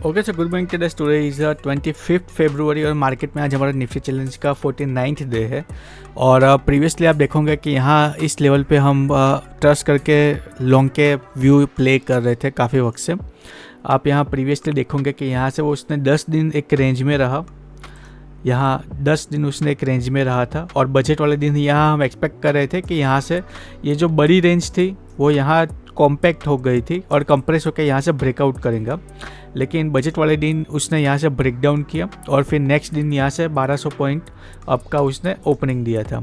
Okay sir, good morning. Today today is 25 फरवरी और market में आज हमारा निफ्टी चैलेंज का 49th डे है। और प्रीवियसली आप देखोगे कि यहाँ इस लेवल पे हम ट्रस्ट करके लॉन्ग के व्यू प्ले कर रहे थे काफ़ी वक्त से। आप यहाँ प्रीवियसली देखोगे कि यहाँ से वो उसने 10 दिन एक रेंज में रहा, यहाँ 10 दिन उसने एक रेंज में रहा था। और बजट वाले दिन यहाँ हम एक्सपेक्ट कर रहे थे कि यहाँ से ये जो बड़ी रेंज थी वो यहाँ कॉम्पैक्ट हो गई थी और कंप्रेस होकर यहाँ से ब्रेकआउट करेगा। लेकिन बजट वाले दिन उसने यहाँ से ब्रेक डाउन किया और फिर नेक्स्ट दिन यहाँ से 1200 पॉइंट अप का उसने ओपनिंग दिया था।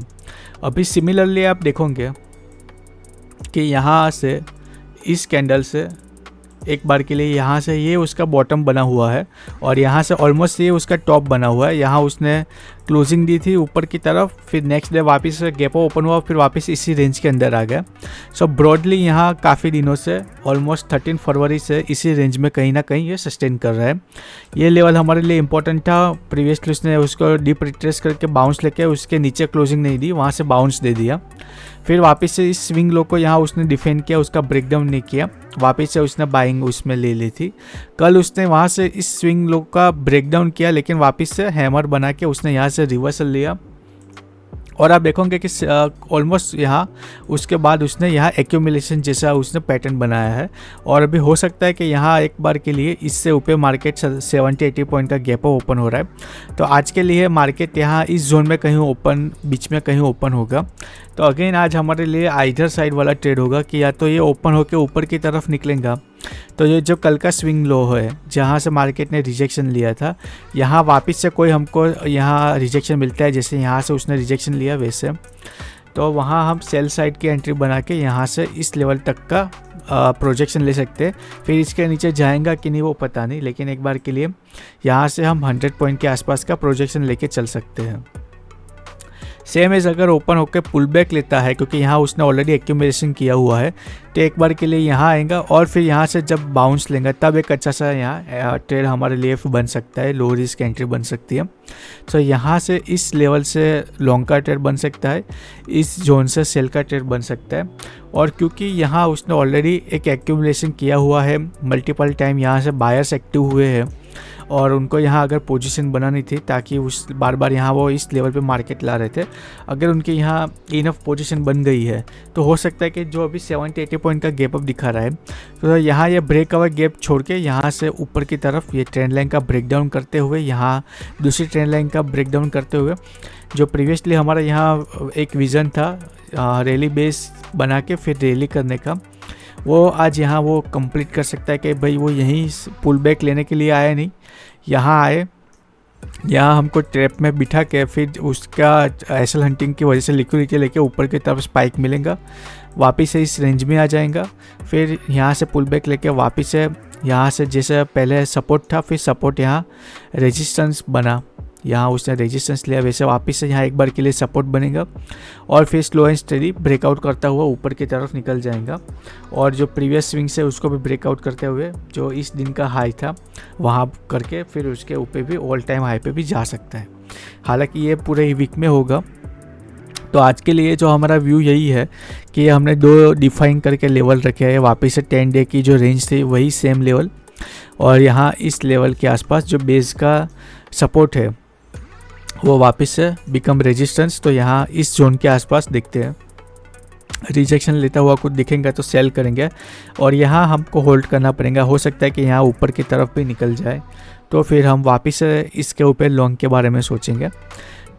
अभी सिमिलरली आप देखोगे कि यहाँ से इस कैंडल से एक बार के लिए यहाँ से ये उसका बॉटम बना हुआ है और यहाँ से ऑलमोस्ट ये उसका टॉप बना हुआ है। यहाँ उसने क्लोजिंग दी थी ऊपर की तरफ, फिर नेक्स्ट डे वापस गैप ओपन हुआ, फिर वापस इसी रेंज के अंदर आ गया। सो ब्रॉडली यहाँ काफ़ी दिनों से ऑलमोस्ट 13 फरवरी से इसी रेंज में कहीं ना कहीं ये सस्टेन कर रहा है। ये लेवल हमारे लिए इंपॉर्टेंट था। प्रीवियसली उसने उसको डीप रिट्रेस करके बाउंस लेके उसके नीचे क्लोजिंग नहीं दी, वहाँ से बाउंस दे दिया। फिर वापस से इस स्विंग लो को यहाँ उसने डिफेंड किया, उसका ब्रेकडाउन नहीं किया, वापस से उसने बाइंग उसमें ले ली थी। कल उसने वहाँ से इस स्विंग लो का ब्रेकडाउन किया, लेकिन वापस से हैमर बना के उसने यहाँ से रिवर्सल लिया। और आप देखोगे कि ऑलमोस्ट यहाँ उसके बाद उसने यहाँ एक्यूमुलेशन जैसा उसने पैटर्न बनाया है। और अभी हो सकता है कि यहाँ एक बार के लिए इससे ऊपर मार्केट 70-80 पॉइंट का गैप ओपन हो रहा है। तो आज के लिए मार्केट यहाँ इस जोन में कहीं ओपन, बीच में कहीं ओपन होगा। तो अगेन आज हमारे लिए आइदर साइड वाला ट्रेड होगा कि या तो ये ओपन होकर ऊपर की तरफ निकलेगा, तो ये जो कल का स्विंग लो है जहाँ से मार्केट ने रिजेक्शन लिया था, यहाँ वापस से कोई हमको यहाँ रिजेक्शन मिलता है, जैसे यहाँ से उसने रिजेक्शन लिया वैसे, तो वहाँ हम सेल साइड की एंट्री बना के यहाँ से इस लेवल तक का प्रोजेक्शन ले सकते हैं। फिर इसके नीचे जाएगा कि नहीं वो पता नहीं, लेकिन एक बार के लिए यहाँ से हम 100 पॉइंट के आसपास का प्रोजेक्शन लेके चल सकते हैं। सेम एज अगर ओपन होकर पुल बैक लेता है, क्योंकि यहाँ उसने ऑलरेडी एक्यूमुलेशन किया हुआ है, तो एक बार के लिए यहाँ आएगा और फिर यहाँ से जब बाउंस लेंगे तब एक अच्छा सा यहाँ ट्रेड हमारे लिए बन सकता है, लो रिस्क एंट्री बन सकती है। तो यहाँ से इस लेवल से लॉन्ग का ट्रेड बन सकता है, इस जोन से सेल का ट्रेड बन सकता है। और क्योंकि यहाँ उसने ऑलरेडी एक एक्यूमुलेशन किया हुआ है, मल्टीपल टाइम यहाँ से बायर्स एक्टिव हुए हैं और उनको यहाँ अगर पोजीशन बनानी थी ताकि उस बार बार यहाँ वो इस लेवल पे मार्केट ला रहे थे, अगर उनके यहाँ इनफ पोजीशन बन गई है तो हो सकता है कि जो अभी 70-80 पॉइंट का गैप अप दिखा रहा है, तो यहाँ ये ब्रेक अवे गैप छोड़ के यहाँ से ऊपर की तरफ ये ट्रेंड लाइन का ब्रेकडाउन करते हुए, यहाँ दूसरी ट्रेंड लाइन का ब्रेकडाउन करते हुए, जो प्रीवियसली हमारा यहाँ एक विज़न था रैली बेस बना के फिर रैली करने का, वो आज यहाँ वो कंप्लीट कर सकता है कि भाई वो यहीं पुल बैक लेने के लिए आए नहीं, यहाँ आए, यहाँ हमको ट्रैप में बिठा के फिर उसका एसएल हंटिंग की वजह से लिक्विडिटी लेके ऊपर की तरफ स्पाइक मिलेगा, वापस से इस रेंज में आ जाएगा, फिर यहाँ से पुल बैक लेके वापस से यहाँ से जैसे पहले सपोर्ट था, फिर सपोर्ट यहाँ रेजिस्टेंस बना, यहाँ उसने रेजिस्टेंस लिया, वैसे वापस से यहाँ एक बार के लिए सपोर्ट बनेगा और फिर स्लो एंड स्टेडी ब्रेकआउट करता हुआ ऊपर की तरफ निकल जाएगा। और जो प्रीवियस स्विंग से उसको भी ब्रेकआउट करते हुए जो इस दिन का हाई था वहाँ करके फिर उसके ऊपर भी ऑल टाइम हाई पे भी जा सकता है। हालांकि ये पूरे वीक में होगा। तो आज के लिए जो हमारा व्यू यही है कि हमने दो डिफाइन करके लेवल रखे हैं, वापस से 10 डे की जो रेंज थी वही सेम लेवल, और यहाँ इस लेवल के आसपास जो बेस का सपोर्ट है वो वापस से बिकम रेजिस्टेंस। तो यहाँ इस जोन के आसपास देखते हैं, रिजेक्शन लेता हुआ कुछ दिखेंगे तो सेल करेंगे और यहाँ हमको होल्ड करना पड़ेगा। हो सकता है कि यहाँ ऊपर की तरफ भी निकल जाए तो फिर हम वापस से इसके ऊपर लॉन्ग के बारे में सोचेंगे।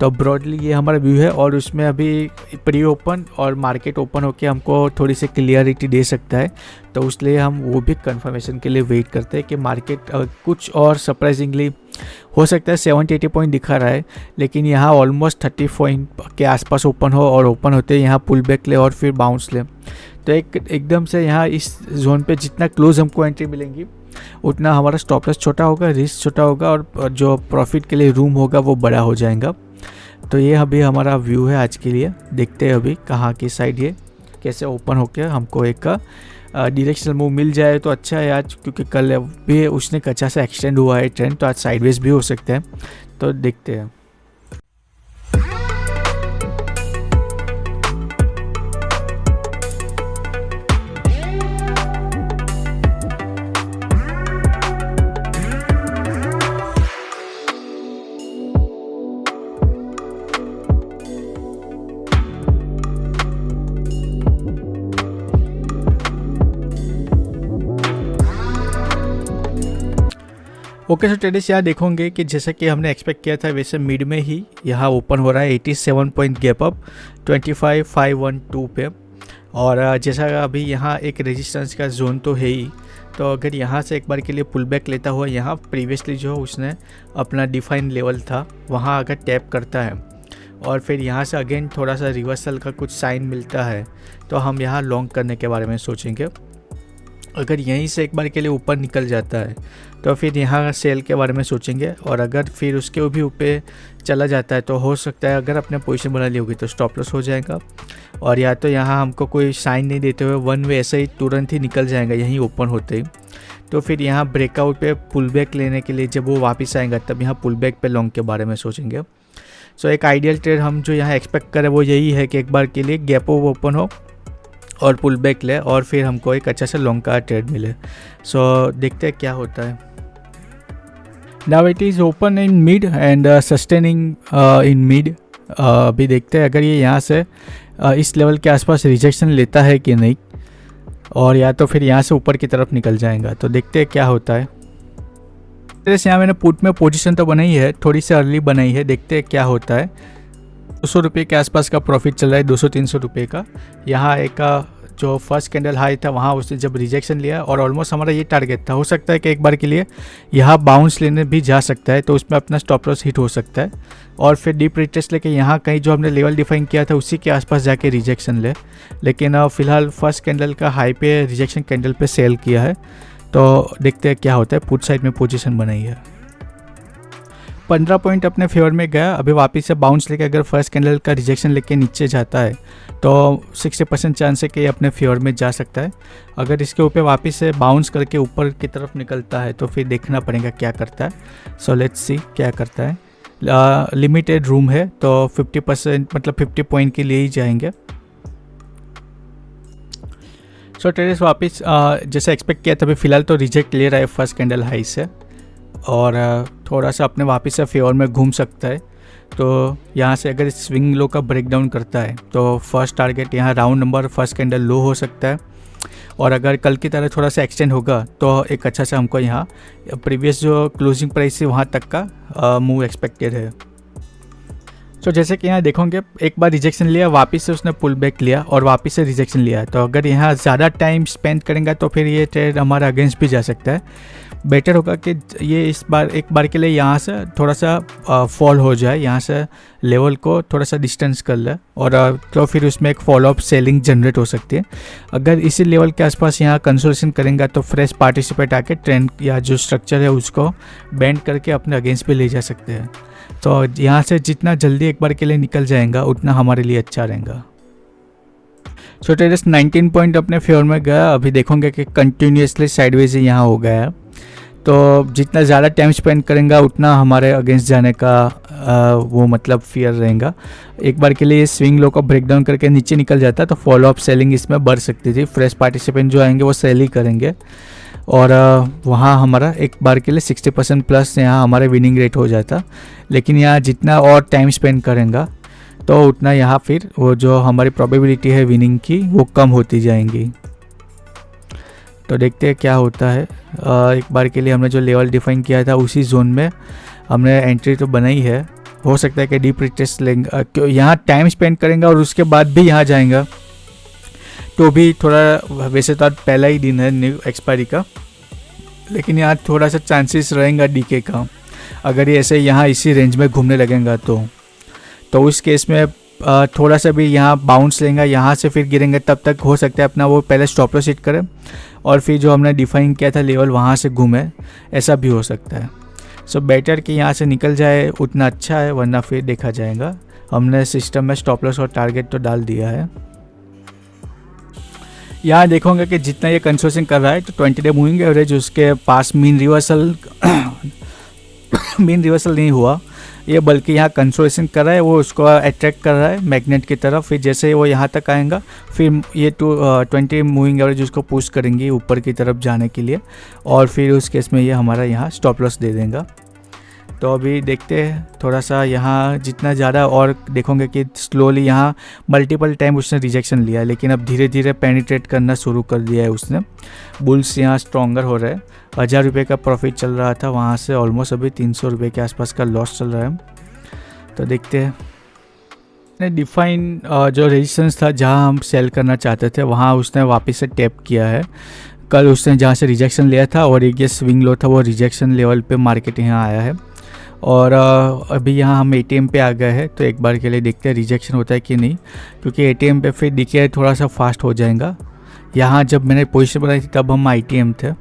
तो ब्रॉडली ये हमारा व्यू है और उसमें अभी प्री ओपन और मार्केट ओपन होकर हमको थोड़ी सी क्लियरिटी दे सकता है, तो उसलिए हम वो भी कंफर्मेशन के लिए वेट करते हैं कि मार्केट कुछ और सरप्राइजिंगली हो सकता है 70-80 पॉइंट दिखा रहा है, लेकिन यहाँ ऑलमोस्ट 30 पॉइंट के आसपास ओपन हो और ओपन होते यहाँ पुल बैक ले और फिर बाउंस ले, तो एकदम से यहाँ इस जोन पे जितना क्लोज हमको एंट्री मिलेंगी उतना हमारा स्टॉप लॉस छोटा होगा, रिस्क छोटा होगा और जो प्रॉफिट के लिए रूम होगा वो बड़ा हो जाएगा। तो ये अभी हमारा व्यू है आज के लिए। देखते हैं अभी कहाँ की साइड ये कैसे ओपन होकर हमको एक डायरेक्शनल मूव मिल जाए तो अच्छा है आज, क्योंकि कल भी उसने अच्छा सा एक्सटेंड हुआ है ट्रेंड, तो आज साइडवेज भी हो सकते हैं। तो देखते हैं। ओके सो ट्रेडर्स यहाँ देखोगे कि जैसा कि हमने एक्सपेक्ट किया था वैसे मिड में ही यहाँ ओपन हो रहा है 87 पॉइंट गैप अप 25,512 पे। और जैसा अभी यहाँ एक रेजिस्टेंस का जोन तो है ही, तो अगर यहाँ से एक बार के लिए पुल बैक लेता हुआ यहाँ प्रीवियसली जो उसने अपना डिफाइन लेवल था वहाँ अगर टैप करता है और फिर यहाँ से अगेन थोड़ा सा रिवर्सल का कुछ साइन मिलता है तो हम यहाँ लॉन्ग करने के बारे में सोचेंगे। अगर यहीं से एक बार के लिए ऊपर निकल जाता है तो फिर यहाँ सेल के बारे में सोचेंगे। और अगर फिर उसके भी ऊपर चला जाता है तो हो सकता है अगर अपने पोजीशन बना ली होगी तो स्टॉप लॉस हो जाएगा। और या तो यहाँ हमको कोई साइन नहीं देते हुए वन वे ऐसे ही तुरंत ही निकल जाएगा यहीं ओपन होते ही, तो फिर यहाँ ब्रेकआउट पे पुल बैक लेने के लिए जब वो वापस आएगा तब यहाँ पुल बैक पे लॉन्ग के बारे में सोचेंगे। सो एक आइडियल ट्रेड हम जो यहाँ एक्सपेक्ट करें वो यही है कि एक बार के लिए गैप ओपन हो और पुल बैक ले और फिर हमको एक अच्छा सा लॉन्ग का ट्रेड मिले। सो देखते हैं क्या होता है। Now it is open in mid and sustaining in mid. अभी देखते हैं अगर ये यहाँ से इस लेवल के आसपास रिजेक्शन लेता है कि नहीं, और या तो फिर यहाँ से ऊपर की तरफ निकल जाएगा। तो देखते हैं क्या होता है। जैसे यहाँ मैंने पुट में पोजीशन तो बनाई है, थोड़ी सी अर्ली बनाई है, देखते हैं क्या होता है। 200 रुपये के आसपास का प्रॉफिट चल रहा है, 200-300 रुपये का। यहाँ एक जो फर्स्ट कैंडल हाई था वहाँ उसने जब रिजेक्शन लिया और ऑलमोस्ट हमारा ये टारगेट था, हो सकता है कि एक बार के लिए यहाँ बाउंस लेने भी जा सकता है तो उसमें अपना स्टॉप लॉस हिट हो सकता है और फिर डीप रिटेस्ट लेके यहाँ कहीं जो हमने लेवल डिफाइन किया था उसी के आसपास जाके रिजेक्शन ले। लेकिन फिलहाल फर्स्ट कैंडल का हाई पे रिजेक्शन कैंडल पे सेल किया है, तो देखते हैं क्या होता है। पुट साइड में पोजीशन बनाई है, 15 पॉइंट अपने फेवर में गया। अभी वापस से बाउंस लेके अगर फर्स्ट कैंडल का रिजेक्शन लेके नीचे जाता है तो 60% चांस है कि ये अपने फेवर में जा सकता है। अगर इसके ऊपर वापस से बाउंस करके ऊपर की तरफ निकलता है तो फिर देखना पड़ेगा क्या करता है। सो लेट्स सी क्या करता है। लिमिटेड रूम है तो 50% मतलब 50 पॉइंट के लिए ही जाएंगे। सो ट्रेडर्स वापस जैसे एक्सपेक्ट किया था, अभी फिलहाल तो रिजेक्ट ले रहा है फर्स्ट कैंडल हाई से और थोड़ा सा अपने वापस से फेवर में घूम सकता है। तो यहाँ से अगर स्विंग लो का ब्रेकडाउन करता है तो फर्स्ट टारगेट यहाँ राउंड नंबर फर्स्ट कैंडल लो हो सकता है। और अगर कल की तरह थोड़ा सा एक्सटेंड होगा तो एक अच्छा सा हमको यहाँ प्रीवियस जो क्लोजिंग प्राइस है वहाँ तक का मूव एक्सपेक्टेड है। तो जैसे कि यहाँ देखोगे एक बार रिजेक्शन लिया, वापस से उसने पुल बैक लिया और वापस से रिजेक्शन लिया, तो अगर यहाँ ज़्यादा टाइम स्पेंड करेंगे तो फिर ये ट्रेड हमारा अगेंस्ट भी जा सकता है। बेटर होगा कि ये इस बार एक बार के लिए यहाँ से थोड़ा सा फॉल हो जाए, यहाँ से लेवल को थोड़ा सा डिस्टेंस कर ले और तो फिर उसमें एक फॉलो अप सेलिंग जनरेट हो सकती है। अगर इसी लेवल के आसपास यहाँ कंसोलिडेशन करेंगे तो फ्रेश पार्टिसिपेट आके ट्रेंड या जो स्ट्रक्चर है उसको बेंड करके अपने अगेंस्ट पे ले जा सकते हैं। तो यहाँ से जितना जल्दी एक बार के लिए निकल जाएगा उतना हमारे लिए अच्छा रहेगा। सो ट्रेडर्स 19 पॉइंट अपने फेवर में गया। अभी देखोगे कि कंटिन्यूसली साइडवेज ही यहाँ हो गया है, तो जितना ज़्यादा टाइम स्पेंड करेंगे उतना हमारे अगेंस्ट जाने का वो मतलब फियर रहेगा। एक बार के लिए स्विंग लो को ब्रेकडाउन करके नीचे निकल जाता है तो फॉलो अप सेलिंग इसमें बढ़ सकती थी। फ्रेश पार्टिसिपेंट जो आएंगे वो सेल ही करेंगे और वहाँ हमारा एक बार के लिए 60% प्लस यहाँ हमारे विनिंग रेट हो जाता। लेकिन यहाँ जितना और टाइम स्पेंड करेंगे तो उतना यहाँ फिर वो जो हमारी प्रोबेबिलिटी है विनिंग की वो कम होती जाएंगी। तो देखते हैं क्या होता है। एक बार के लिए हमने जो लेवल डिफाइन किया था उसी जोन में हमने एंट्री तो बनाई है। हो सकता है कि डीप रिटेस्ट लेंगे, यहाँ टाइम स्पेंड करेंगे और उसके बाद भी यहाँ जाएंगे तो भी थोड़ा, वैसे तो पहला ही दिन है न्यू एक्सपायरी का, लेकिन यहाँ थोड़ा सा चांसेस रहेगा डीके का। अगर ये ऐसे यहाँ इसी रेंज में घूमने लगेगा तो उस केस में थोड़ा सा भी यहाँ बाउंस लेंगे, यहाँ से फिर गिरेंगे, तब तक हो सकता है अपना वो पहले स्टॉप लॉस हिट करे और फिर जो हमने डिफाइन किया था लेवल वहाँ से घूमे, ऐसा भी हो सकता है। सो बेटर कि यहाँ से निकल जाए उतना अच्छा है, वरना फिर देखा जाएगा। हमने सिस्टम में स्टॉप लॉस और टारगेट तो डाल दिया है। यहाँ देखोगे कि जितना ये कंसोलिडेशन कर रहा है तो 20 डे मूविंग एवरेज उसके पास मीन रिवर्सल नहीं हुआ ये, बल्कि यहाँ कंसोलिडेशन कर रहा है, वो उसको अट्रैक्ट कर रहा है मैग्नेट की तरफ। फिर जैसे वो यहाँ तक आएगा फिर ये 20 मूविंग एवरेज उसको पुश करेंगी ऊपर की तरफ जाने के लिए और फिर उस केस में ये हमारा यहाँ स्टॉप लॉस दे देगा। तो अभी देखते हैं थोड़ा सा यहाँ जितना ज़्यादा, और देखोगे कि स्लोली यहाँ मल्टीपल टाइम उसने रिजेक्शन लिया है, लेकिन अब धीरे धीरे पेनिट्रेट करना शुरू कर दिया है उसने। बुल्स यहाँ स्ट्रॉन्गर हो रहे हैं। 1000 रुपये का प्रॉफिट चल रहा था, वहाँ से ऑलमोस्ट अभी 300 रुपये के आसपास का लॉस चल रहा है। तो देखते हैं डिफाइन जो रेजिस्टेंस था जहाँ हम सेल करना चाहते थे वहाँ उसने वापस से टैप किया है। कल उसने जहाँ से रिजेक्शन लिया था और एक ये स्विंग लो था वो रिजेक्शन लेवल पे मार्केट यहाँ आया है। और अभी यहाँ हम एटीएम पे आ गए हैं, तो एक बार के लिए देखते हैं रिजेक्शन होता है कि नहीं, क्योंकि एटीएम पे फिर दिखे थोड़ा सा फास्ट हो जाएगा। यहाँ जब मैंने पोजीशन बनाई थी तब हम आईटीएम थे।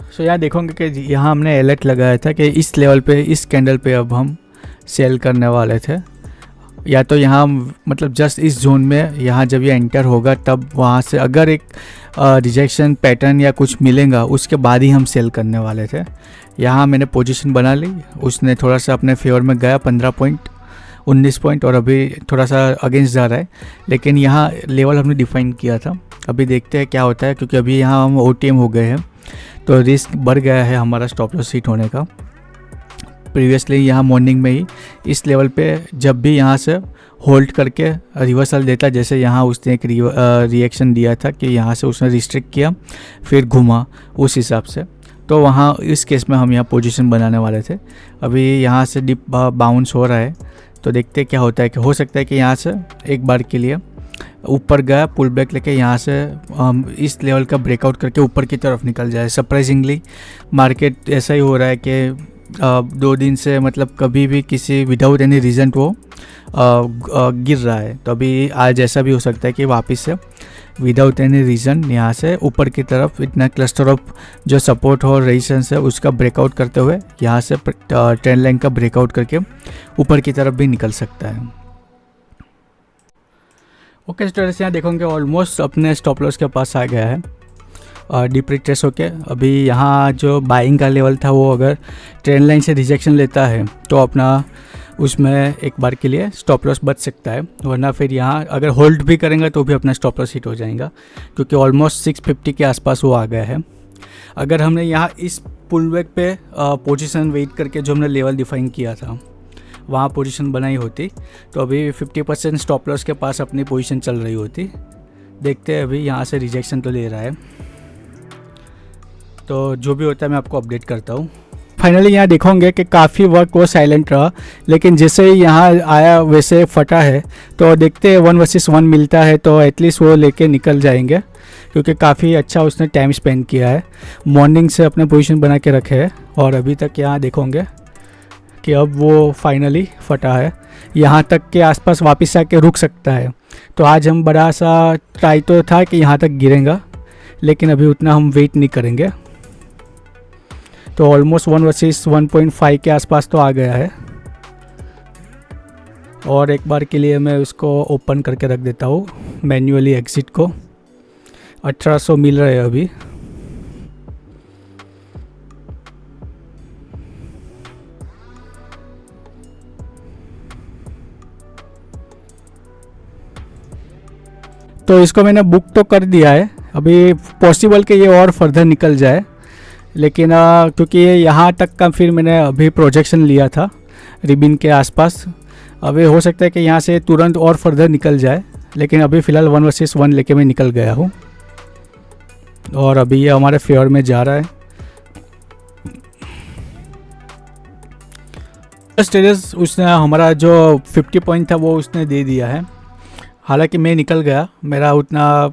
सो यहाँ देखोगे कि यहाँ हमने अलर्ट लगाया था कि इस लेवल पे, इस कैंडल पे अब हम सेल करने वाले थे, या तो यहाँ मतलब जस्ट इस जोन में यहाँ जब ये एंटर होगा तब वहाँ से अगर एक रिजेक्शन पैटर्न या कुछ मिलेगा उसके बाद ही हम सेल करने वाले थे। यहाँ मैंने पोजीशन बना ली, उसने थोड़ा सा अपने फेवर में गया 15 पॉइंट 19 पॉइंट, और अभी थोड़ा सा अगेंस्ट जा रहा है, लेकिन यहाँ लेवल हमने डिफाइन किया था। अभी देखते हैं क्या होता है, क्योंकि अभी यहाँ हम OTM हो गए हैं तो रिस्क बढ़ गया है हमारा स्टॉप लॉस हिट होने का। प्रीवियसली यहाँ मॉर्निंग में ही इस लेवल पे जब भी यहाँ से होल्ड करके रिवर्सल देता, जैसे यहाँ उसने एक रिएक्शन दिया था कि यहाँ से उसने रिस्ट्रिक्ट किया फिर घुमा, उस हिसाब से तो वहाँ इस केस में हम यहाँ पोजीशन बनाने वाले थे। अभी यहाँ से डिप बाउंस हो रहा है, तो देखते क्या होता है कि हो सकता है कि यहाँ से एक बार के लिए ऊपर गया पुल बैक लेके यहाँ से इस लेवल का ब्रेकआउट करके ऊपर की तरफ निकल जाए। सरप्राइजिंगली मार्केट ऐसा ही हो रहा है कि 2 दिन से मतलब कभी भी किसी विदाउट एनी रीज़न वो गिर रहा है। तो अभी आज ऐसा भी हो सकता है कि वापस से विदाउट एनी रीज़न यहाँ से ऊपर की तरफ इतना क्लस्टर ऑफ जो सपोर्ट और रेजिस्टेंस है उसका ब्रेकआउट करते हुए यहाँ से ट्रेंड लाइन का ब्रेकआउट करके ऊपर की तरफ भी निकल सकता है। ओके स्टूडेंट्स, यहाँ देखोगे ऑलमोस्ट अपने स्टॉप लॉस के पास आ गया है डीप रिट्रेस होके। अभी यहाँ जो बाइंग का लेवल था वो अगर ट्रेंड लाइन से रिजेक्शन लेता है तो अपना उसमें एक बार के लिए स्टॉप लॉस बच सकता है, वरना फिर यहाँ अगर होल्ड भी करेंगे तो भी अपना स्टॉप लॉस हिट हो जाएगा, क्योंकि ऑलमोस्ट 650 के आसपास वो आ गया है। अगर हमने यहाँ इस पुल बैक पे पोजीशन वेट करके जो हमने लेवल डिफाइन किया था वहाँ पोजीशन बनाई होती तो अभी 50% स्टॉप लॉस के पास अपनी पोजीशन चल रही होती। देखते हैं, अभी यहाँ से रिजेक्शन तो ले रहा है, तो जो भी होता है मैं आपको अपडेट करता हूँ। फाइनली यहाँ देखोगे कि काफ़ी वक्त वो साइलेंट रहा, लेकिन जैसे ही यहाँ आया वैसे फटा है। तो देखते हैं 1 वर्सेस 1 मिलता है तो एटलीस्ट वो लेके निकल जाएंगे, क्योंकि काफ़ी अच्छा उसने टाइम स्पेंड किया है, मॉर्निंग से अपने पोजीशन बना के रखे है और अभी तक यहाँ देखोगे कि अब वो फाइनली फटा है, यहाँ तक के आसपास वापस आके रुक सकता है। तो आज हम बड़ा सा ट्राई तो था कि यहाँ तक गिरेगा, लेकिन अभी उतना हम वेट नहीं करेंगे। तो ऑलमोस्ट 1 वर्सेस 1.5 के आसपास तो आ गया है, और एक बार के लिए मैं उसको ओपन करके रख देता हूँ मैन्युअली एग्जिट को। 1800 मिल रहे हैं अभी। तो इसको मैंने बुक तो कर दिया है, अभी पॉसिबल कि ये और फर्दर निकल जाए, लेकिन क्योंकि ये यहाँ तक का फिर मैंने अभी प्रोजेक्शन लिया था रिबिन के आसपास, अभी हो सकता है कि यहाँ से तुरंत और फर्दर निकल जाए, लेकिन अभी फ़िलहाल 1 वर्सेस 1 लेके मैं निकल गया हूँ और अभी ये हमारे फेवर में जा रहा है। स्टेटस उसने हमारा जो 50 पॉइंट था वो उसने दे दिया है, हालांकि मैं निकल गया, मेरा उतना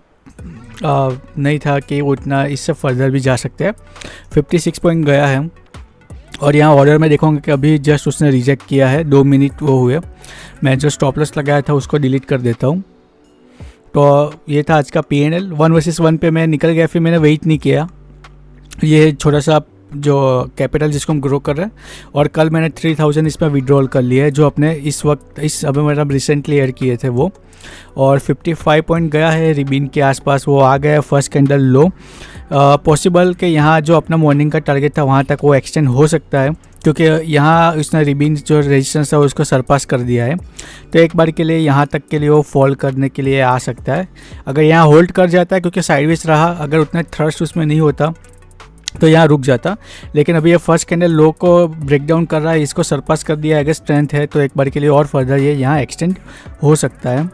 नहीं था कि वो उतना इससे फर्दर भी जा सकते हैं। 56 पॉइंट गया है, और यहाँ ऑर्डर में देखोगे कि अभी जस्ट उसने रिजेक्ट किया है, 2 मिनट वो हुए। मैं जो स्टॉप लॉस लगाया था उसको डिलीट कर देता हूँ। तो ये था आज का PNL। 1 वर्सेस 1 पे मैं निकल गया, फिर मैंने वेट नहीं किया, ये छोटा सा जो कैपिटल जिसको हम ग्रो कर रहे हैं, और कल मैंने 3000 इसमें विड्रॉल कर लिया है जो अपने इस वक्त इस अभी मतलब रिसेंटली ऐड किए थे वो, और 55 पॉइंट गया है रिबिन के आसपास, वो आ गया फर्स्ट कैंडल लो। पॉसिबल कि यहाँ जो अपना मॉर्निंग का टारगेट था वहाँ तक वो एक्सटेंड हो सकता है, क्योंकि यहाँ उसने रिबिन जो रेजिस्टेंस था उसको सरपास कर दिया है। तो एक बार के लिए यहाँ तक के लिए वो फॉल करने के लिए आ सकता है। अगर यहाँ होल्ड कर जाता है, क्योंकि साइडवेज रहा, अगर उतना थ्रस्ट उसमें नहीं होता तो यहाँ रुक जाता, लेकिन अभी ये फर्स्ट कैंडल लो को ब्रेक डाउन कर रहा है, इसको सरपास कर दिया, अगर स्ट्रेंथ है तो एक बार के लिए और फर्दर ये यहाँ एक्सटेंड हो सकता है।